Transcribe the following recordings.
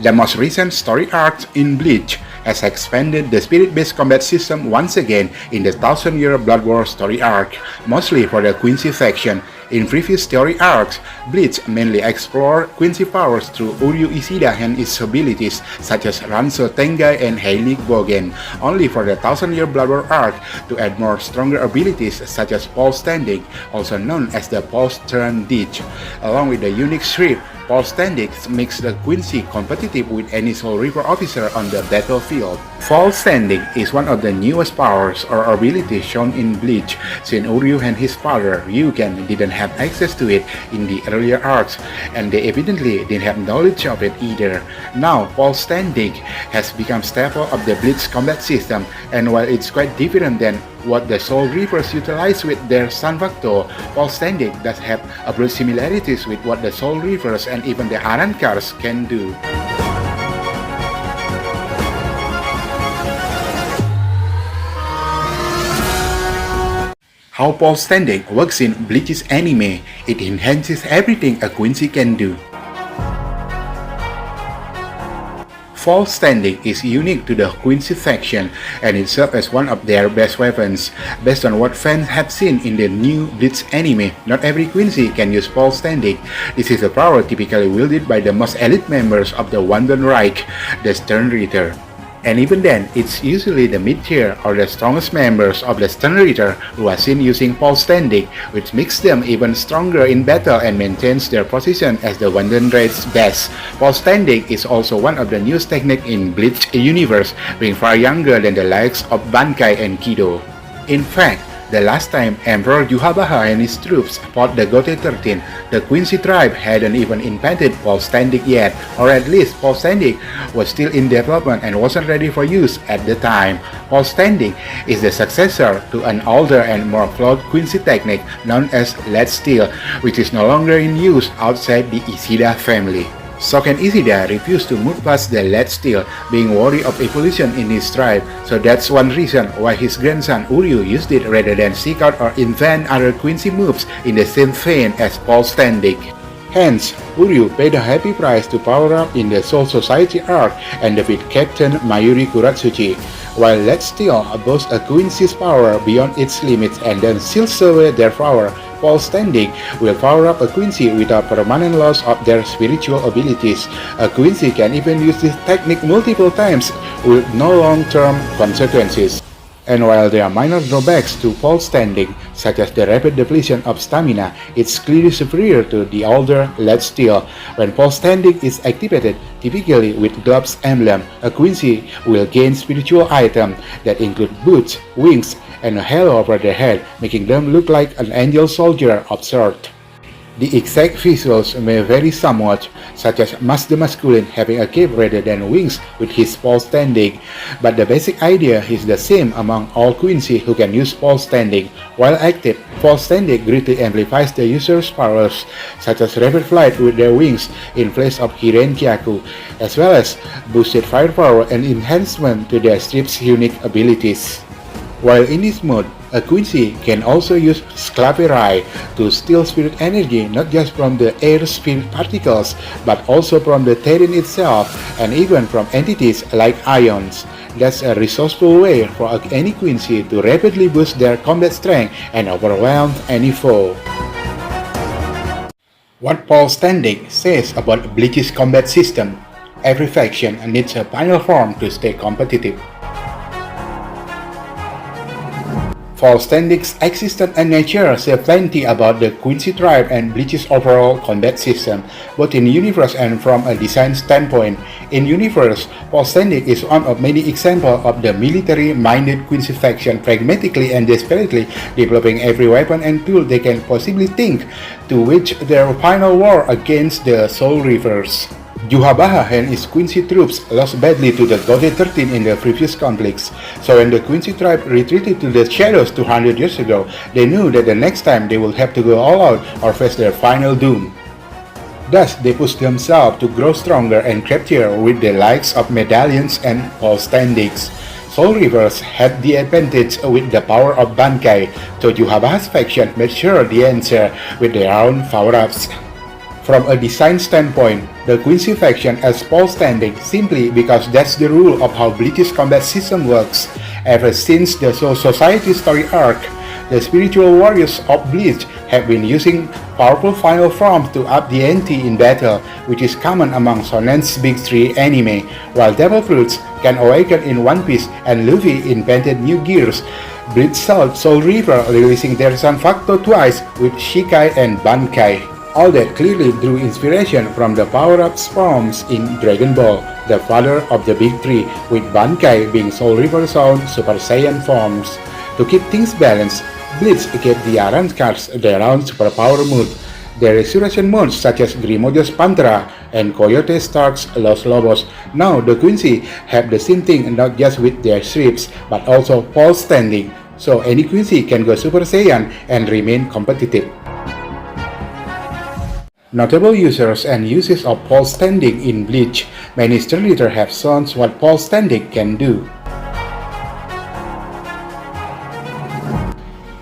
The most recent story arc in Bleach has expanded the spirit-based combat system once again in the Thousand Year Blood War story arc, mostly for the Quincy faction. In previous story arcs, Bleach mainly explored Quincy powers through Uryu Ishida and his abilities such as Ransotengai and Heilig Bogen, only for the Thousand Year Blood War arc to add more stronger abilities such as Vollständig, also known as the Voll Stern Dich. Along with the unique Schrifts, Vollständig makes the Quincy competitive with any Soul Reaper officer on the battlefield. Vollständig is one of the newest powers or abilities shown in Bleach, since Uryu and his father Ryuken didn't have access to it in the earlier arcs, and they evidently didn't have knowledge of it either. Now, Vollständig has become staple of the Bleach combat system, and while it's quite different than what the Soul Reapers utilize with their zanpakuto, Vollständig does have a broad similarities with what the Soul Reapers and even the Arrancars can do. How Vollständig works in Bleach's anime, it enhances everything a Quincy can do. Vollständig is unique to the Quincy faction, and it serves as one of their best weapons. Based on what fans have seen in the new Bleach anime, not every Quincy can use Vollständig. This is a power typically wielded by the most elite members of the Wandenreich, the Stern Ritter. And even then, it's usually the mid-tier or the strongest members of the Stern Ritter who are seen using Vollständig, which makes them even stronger in battle and maintains their position as the Wandenreich's best. Vollständig is also one of the newest techniques in Bleach universe, being far younger than the likes of Bankai and Kido. In fact, the last time Emperor Yhwach and his troops fought the Gote 13, the Quincy tribe hadn't even invented Vollständig yet, or at least Vollständig was still in development and wasn't ready for use at the time. Vollständig is the successor to an older and more flawed Quincy technique known as Letzt Stil, which is no longer in use outside the Ishida family. Shoken Ishida refused to move past the Letzt Stil, being worried of evolution in his tribe, so that's one reason why his grandson Uryu used it rather than seek out or invent other Quincy moves in the same vein as Vollständig. Hence, Uryu paid a heavy price to power up in the Soul Society arc and defeat Captain Mayuri Kuratsuchi, while Letzt Stil boasts a Quincy's power beyond its limits and then seals away their power. Vollständig will power up a Quincy without permanent loss of their spiritual abilities. A Quincy can even use this technique multiple times with no long-term consequences. And while there are minor drawbacks to Vollständig, such as the rapid depletion of stamina, it's clearly superior to the older Letzt Stil. When Vollständig is activated, typically with Globe's emblem, a Quincy will gain spiritual items that include boots, wings, and a halo over their head, making them look like an angel soldier of sorts. The exact visuals may vary somewhat, such as Mas the Masculine having a cape rather than wings with his Vollständig, but the basic idea is the same among all Quincy who can use Vollständig. While active, Vollständig greatly amplifies the user's powers, such as rapid flight with their wings in place of Hirenkyaku, as well as boosted firepower and enhancement to their strip's unique abilities. While in this mode, a Quincy can also use Sclaverai to steal spirit energy not just from the air spirit particles, but also from the terrain itself and even from entities like ions. That's a resourceful way for any Quincy to rapidly boost their combat strength and overwhelm any foe. What Vollständig says about Bleach's combat system: every faction needs a final form to stay competitive. Vollständig's existence and nature say plenty about the Quincy tribe and Bleach's overall combat system, both in universe and from a design standpoint. In universe, Vollständig is one of many examples of the military-minded Quincy faction pragmatically and desperately developing every weapon and tool they can possibly think to wage their final war against the Soul Reapers. Yhwach and his Quincy troops lost badly to the Gote 13 in the previous conflicts, so when the Quincy tribe retreated to the shadows 200 years ago, they knew that the next time they would have to go all out or face their final doom. Thus, they pushed themselves to grow stronger and craftier with the likes of medallions and Vollständigs. Soul Reapers had the advantage with the power of Bankai, so Yhwach's faction made sure the answer with their own power-ups. From a design standpoint, the Quincy faction as Vollständig simply because that's the rule of how Bleach's combat system works. Ever since the Soul Society story arc, the spiritual warriors of Bleach have been using powerful final forms to up the ante in battle, which is common among Shonen's big three anime, while Devil Fruits can awaken in One Piece and Luffy invented new gears. Bleach saw Soul Reaper releasing their zanpakuto twice with Shikai and Bankai. All that clearly drew inspiration from the power-up forms in Dragon Ball, the father of the big three, with Bankai being Soul Reaper's own Super Saiyan forms. To keep things balanced, Bleach gave the Arrancars their own superpower mode. Their resurrection modes such as Grimojo's Pantera and Coyote Stark's Los Lobos. Now the Quincy have the same thing not just with their Schrifts but also Vollständig, so any Quincy can go Super Saiyan and remain competitive. Notable users and uses of Vollständig in Bleach. Many stern readers have shown what Vollständig can do.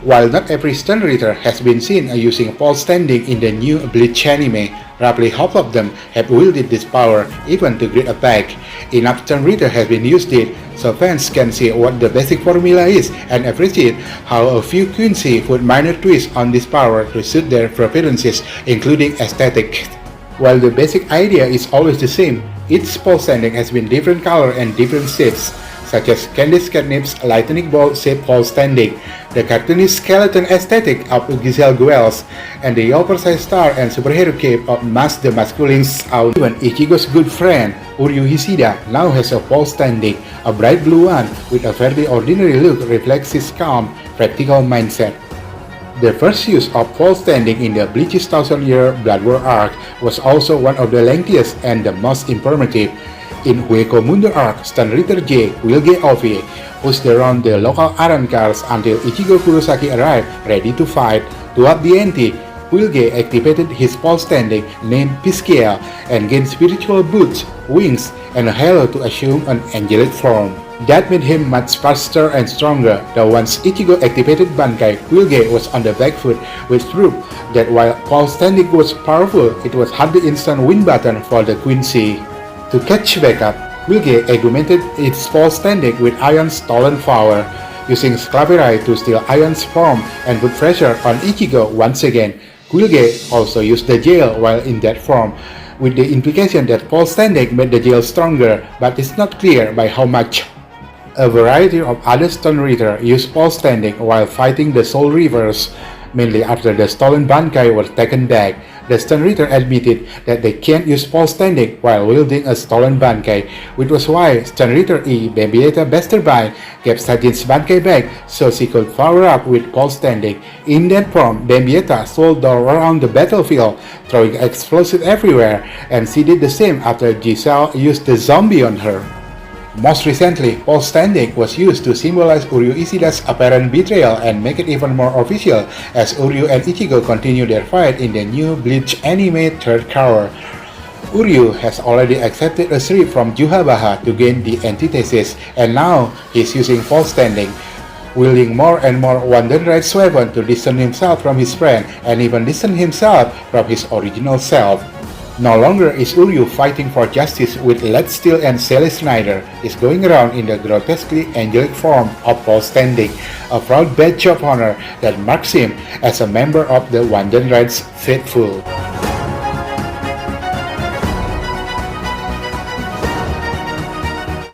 While not every stern reader has been seen using Vollständig in the new Bleach anime, roughly half of them have wielded this power, even to great effect. Enough stern reader has been used it, so fans can see what the basic formula is and appreciate how a few Quincy put minor twists on this power to suit their preferences, including aesthetic. While the basic idea is always the same, each Vollständig has been different color and different shapes, such as Candice Catnip's lightning bolt shaped Vollständig, the cartoonish skeleton aesthetic of Giselle Guels, and the oversized star and superhero cape of Mas the Masculine's own. Even Ichigo's good friend, Uryu Ishida, now has a Vollständig, a bright blue one with a fairly ordinary look reflects his calm, practical mindset. The first use of Vollständig in the Bleach's 1000-year Blood War arc was also one of the lengthiest and the most informative. In Hueco Mundo arc, Stern Reader J, Wilge Ovi, pushed around the local Arrancars until Ichigo Kurosaki arrived ready to fight. To up the ante, Wilge activated his Vollständig named Piscia and gained spiritual boots, wings, and a halo to assume an angelic form. That made him much faster and stronger, though once Ichigo activated Bankai, Wilge was on the back foot, which proved that while Vollständig was powerful, it was hardly instant win button for the Quincy. To catch back up, Wilge augmented its Vollständig with Ion's stolen power, using Sclaverai to steal Ion's form and put pressure on Ichigo once again. Wilge also used the jail while in that form, with the implication that Vollständig made the jail stronger, but it's not clear by how much. A variety of other stern readers used Vollständig while fighting the Soul Reavers, mainly after the stolen Bankai was taken back. The stern reader admitted that they can't use Vollständig while wielding a stolen Bankai, which was why stern reader E. Bambietta Basterbine gave Sajin's Bankai back so she could power up with Vollständig. In that form, Bambietta sold around the battlefield, throwing explosives everywhere, and she did the same after Giselle used the zombie on her. Most recently, Vollständig was used to symbolize Uryu Ishida's apparent betrayal and make it even more official as Uryu and Ichigo continue their fight in the new Bleach anime third cover. Uryu has already accepted a shrift from Juhabaha to gain the antithesis, and now he's using Vollständig, wielding more and more Wandenright's weapon to distance himself from his friend and even distance himself from his original self. No longer is Uryu fighting for justice with Letzt Stil and Sally Snyder. He's going around in the grotesquely angelic form of Vollständig, a proud badge of honor that marks him as a member of the Wandenright's faithful.